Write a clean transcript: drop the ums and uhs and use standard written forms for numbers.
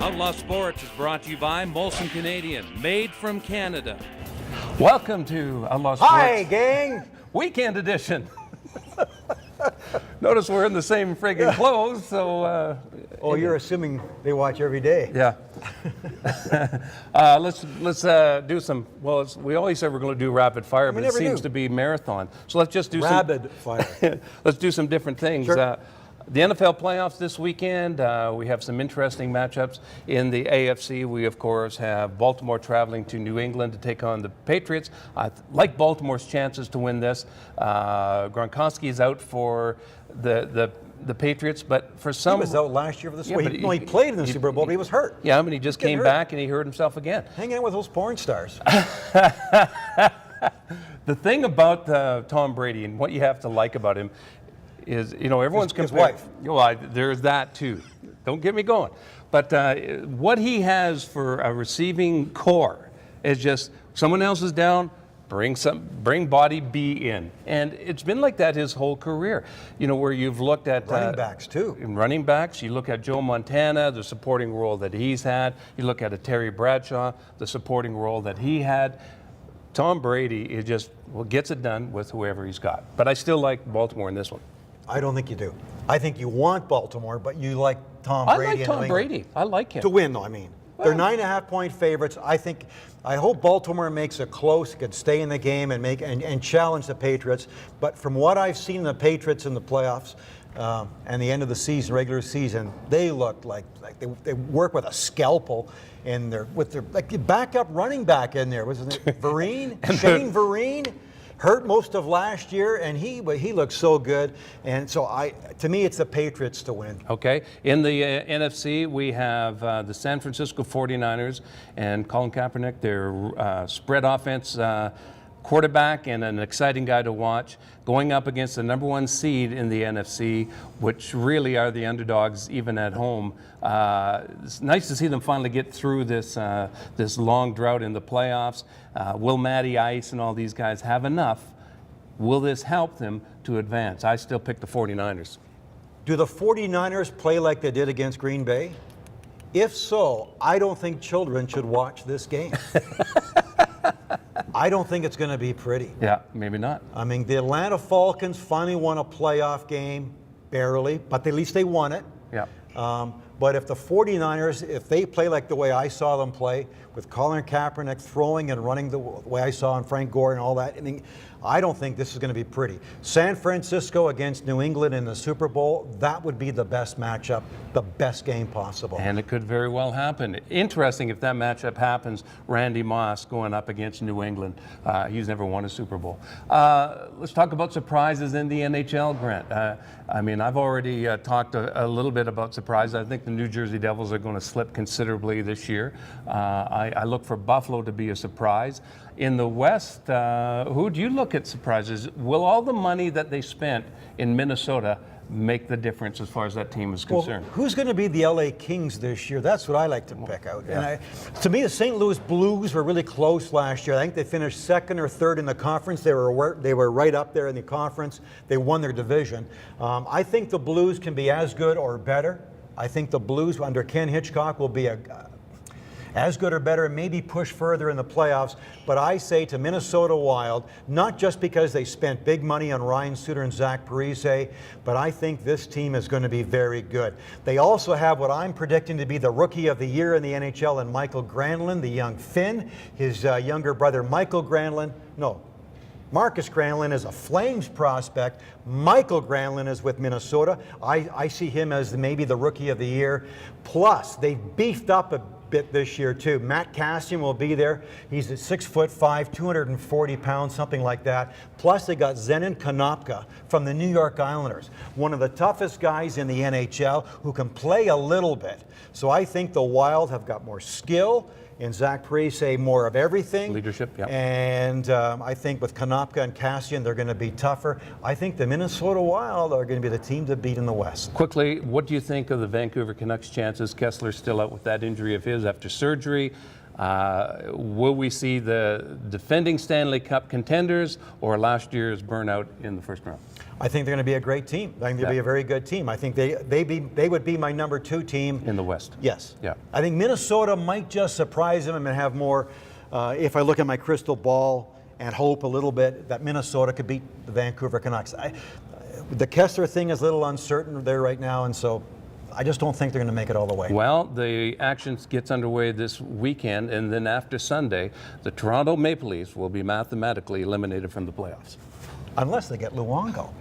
Outlaw Sports is brought to you by Molson Canadian, made from Canada. Welcome to Outlaw Sports. Hi, gang. Weekend edition. Notice we're in the same friggin' clothes, so... You're assuming they watch every day. Yeah. Let's do some, we always said we're going to do rapid fire, but it seems to be marathon. So let's just do rapid fire. Let's do some different things. Sure. The NFL playoffs this weekend, we have some interesting matchups. In the AFC, we, of course, have Baltimore traveling to New England to take on the Patriots. I like Baltimore's chances to win this. Gronkowski is out for the Patriots, but for some... He was out last year for the Super Bowl. He played in the Super Bowl, but he was hurt. Yeah, but he just came back and he hurt himself again. Hanging out with those porn stars. The thing about Tom Brady and what you have to like about him is, everyone's his wife. Well, there's that too. Don't get me going. But what he has for a receiving core is just someone else is down, bring body B in. And it's been like that his whole career. Where you've looked at running backs too. In running backs, you look at Joe Montana, the supporting role that he's had. You look at a Terry Bradshaw, the supporting role that he had. Tom Brady is just gets it done with whoever he's got. But I still like Baltimore in this one. I don't think you do. I think you want Baltimore, but you like Tom Brady. I like Tom Brady. I like him. To win, though, I mean. They're 9.5-point favorites. I hope Baltimore makes it close, could stay in the game and challenge the Patriots. But from what I've seen in the Patriots in the playoffs and the end of the season, regular season, they look like they work with a scalpel with their backup running back in there. Wasn't it Vereen? Shane Vereen? Hurt most of last year, and he looked so good. And so, to me, it's the Patriots to win. Okay. In the NFC, we have the San Francisco 49ers and Colin Kaepernick, their spread offense quarterback and an exciting guy to watch, going up against the #1 seed in the NFC, which really are the underdogs even at home. It's nice to see them finally get through this long drought in the playoffs. Will Matty Ice and all these guys have enough? Will this help them to advance? I still pick the 49ers. Do the 49ers play like they did against Green Bay? If so, I don't think children should watch this game. I don't think it's going to be pretty. Yeah, maybe not. I mean, the Atlanta Falcons finally won a playoff game, barely, but at least they won it. Yeah. But if the 49ers, if they play like the way I saw them play, with Colin Kaepernick throwing and running the way I saw in Frank Gore and all that, I don't think this is going to be pretty. San Francisco against New England in the Super Bowl, that would be the best matchup, the best game possible. And it could very well happen. Interesting if that matchup happens, Randy Moss going up against New England. He's never won a Super Bowl. Let's talk about surprises in the NHL, Grant. I've already talked a little bit about surprises. I think the New Jersey Devils are going to slip considerably this year. I look for Buffalo to be a surprise. In the West, who do you look at surprises? Will all the money that they spent in Minnesota make the difference as far as that team is concerned? Well, who's going to be the LA Kings this year? That's what I like to pick out. Yeah. And to me, the St. Louis Blues were really close last year. I think they finished second or third in the conference. They were right up there in the conference. They won their division. I think the Blues can be as good or better. I think the Blues under Ken Hitchcock will be as good or better, and maybe push further in the playoffs. But I say to Minnesota Wild, not just because they spent big money on Ryan Suter and Zach Parise, but I think this team is going to be very good. They also have what I'm predicting to be the Rookie of the Year in the NHL, and Michael Granlund, the young Finn. His younger brother, Marcus Granlund is a Flames prospect. Michael Granlund is with Minnesota. I see him as maybe the Rookie of the Year. Plus, they've beefed up a bit this year too. Matt Kassian will be there. He's at 6'5", 240 pounds, something like that. Plus they got Zenon Konopka from the New York Islanders, one of the toughest guys in the NHL who can play a little bit. So I think the Wild have got more skill. In Zach Parise, more of everything. Leadership, yeah. And I think with Konopka and Kassian, they're going to be tougher. I think the Minnesota Wild are going to be the team to beat in the West. Quickly, what do you think of the Vancouver Canucks' chances? Kessler's still out with that injury of his after surgery. Will we see the defending Stanley Cup contenders or last year's burnout in the first round? I think they're going to be a great team. I think they'll be a very good team. I think they would be my number 2 team. In the West? Yes. Yeah. I think Minnesota might just surprise them and have more, if I look at my crystal ball and hope a little bit, that Minnesota could beat the Vancouver Canucks. The Kessler thing is a little uncertain there right now, and so I just don't think they're going to make it all the way. Well, the action gets underway this weekend, and then after Sunday, the Toronto Maple Leafs will be mathematically eliminated from the playoffs. Unless they get Luongo.